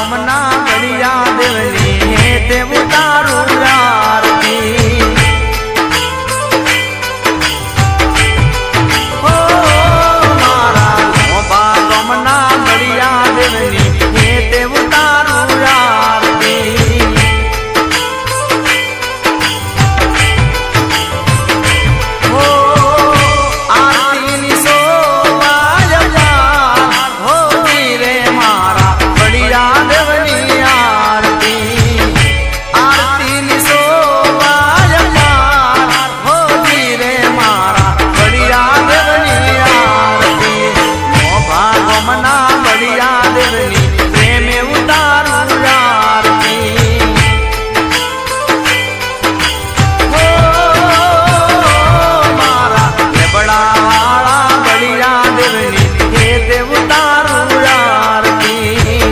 ગમના ઘડિયા દેવની તે ઉતારું આરતી હો મારા મોબા ગમના ઘડિયા દેવની તે ઉતારું આરતી હો આરતીની શોભા હો રે મારા ઘડિયા દેવની આરતી આરતીની શોભા હો રે મારા ઘડિયા દેવની આરતી મોભા ગમના ઘડિયા દેવની પ્રેમે ઉતારું આરતી હો મારા લેબડાવાળા ઘડિયા દેવની તે ઉતારું આરતી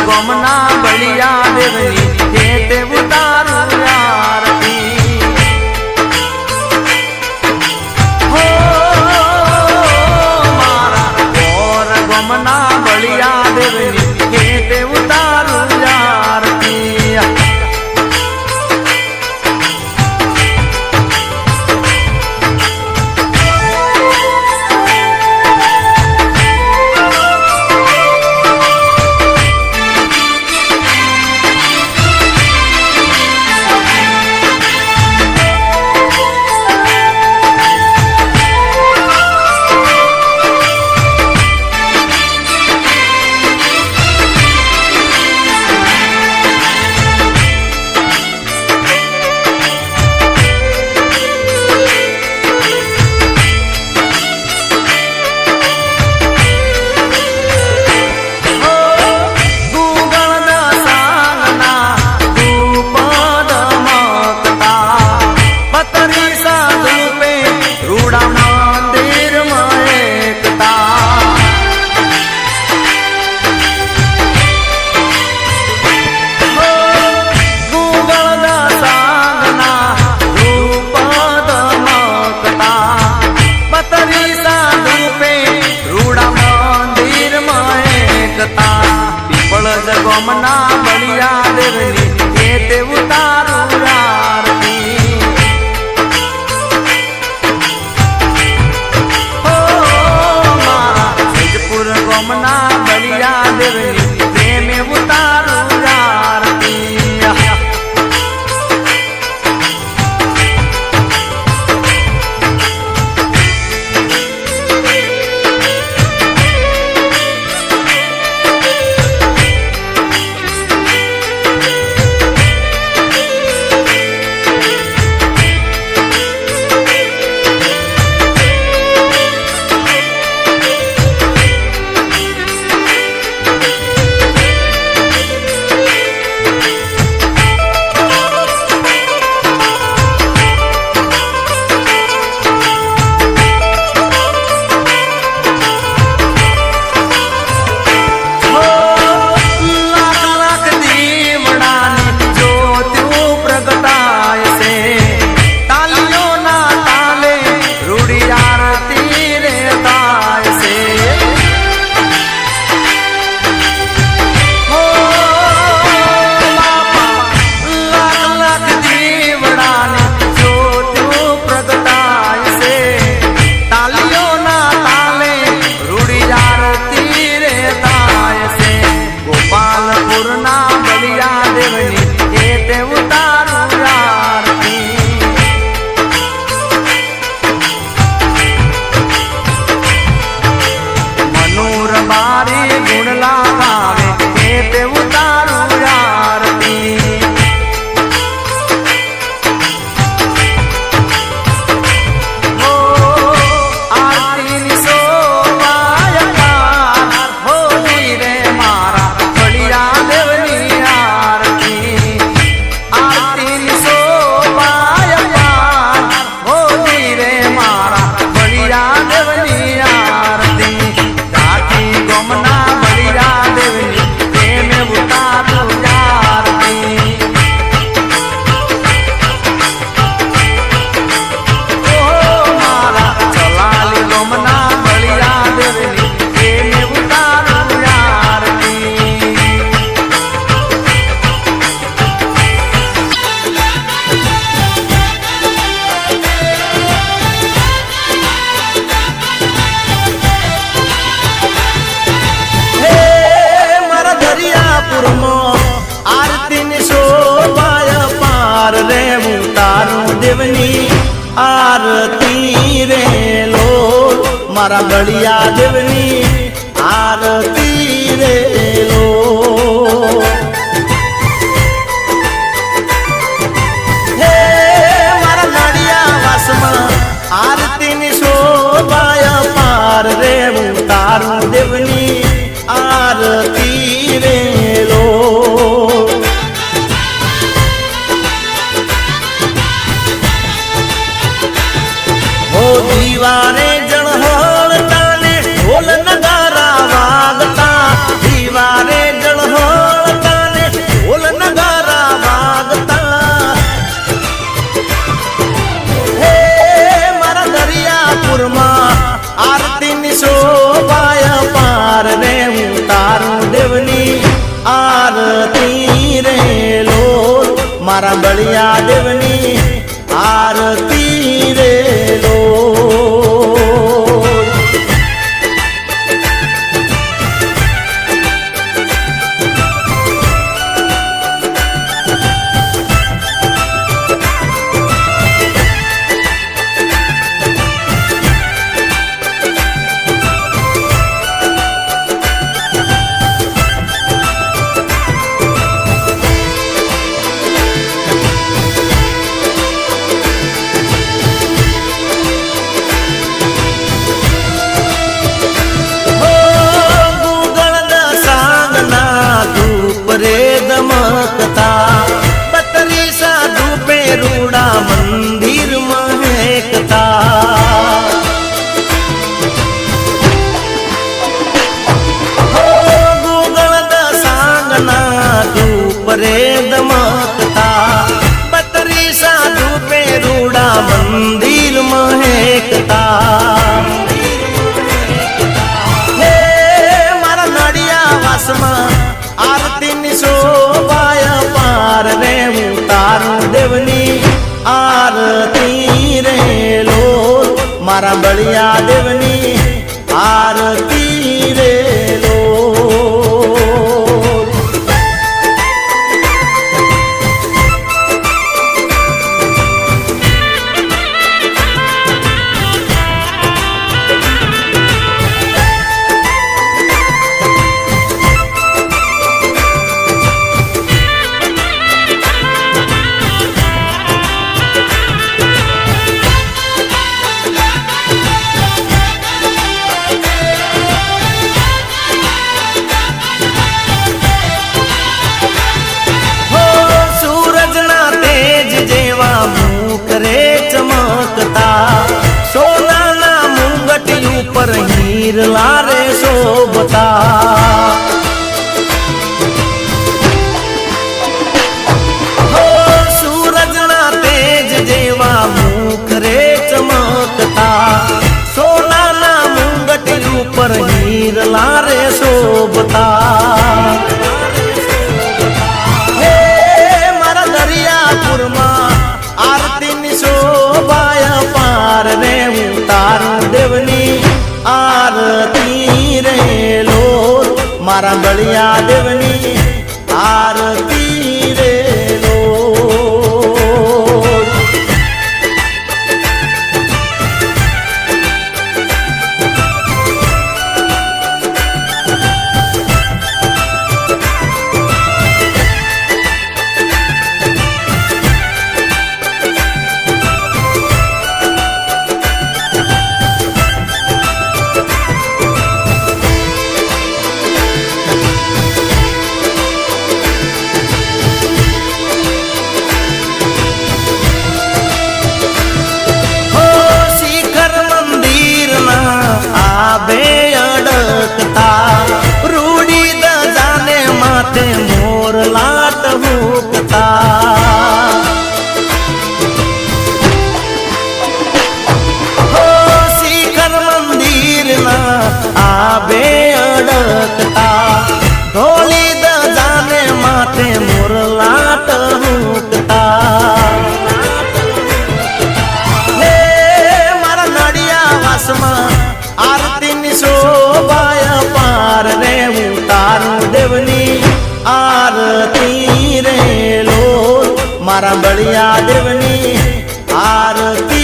ગમના બળિયા દેવની તે ઉતારું આરતી હો મારા ઓર ગમના બળિયા દેવની તે ઉતારું આરતી ગમના બળિયા દેવની તે ઉતારું આરતી હો મારા સૈદપુર ગમના બળિયા દેવની પ્રેમે ઉતારું આરતી દેવની આરતી રે લો મારા બળિયા દેવની આરતી રે લો હે મારા નડિયા વાસમાં આરતીની શોભાય પાર રે તારું દેવની આરતી રે લો દીવારે જળહળતા ને ઢોલ નગારા વાગતા દીવારે જળહળતા ને ઢોલ નગારા વાગતા હે મારા દરિયાપુરમાં આરતીની શોભાય પાર રે હું તારું દેવની આરતી રે લો મારા બળિયા દેવની આરતી રે લો રે દમકતા બતરી સાધુ પેરુડા મંદિર મહેકતા ગુગળ દસાંગના ધૂપ રે દમકતા બતરી સાધુ પેરુડા મંદિર મહેકતા હે મારા નડિયા વાસમાં આરતીની શોભાય પાર રે હું તારું દેવની આરતી રે લો મારા બળિયા દેવની આરતી રે લો સોનાના મુંગટી ઉપર હીરલા રે શોભતા સૂરજના તેજ જેવા મુખ રે ચમકતા સોનાના મુંગટી ઉપર હીરલા રે શોભતા હે મારા દરિયાપુરમાં આરતીની શોભાય પાર રે હું તારું દેવની આરતી રે લો મારા બળિયા દેવની આરતી રે લો મારા બળિયા દેવની આરતી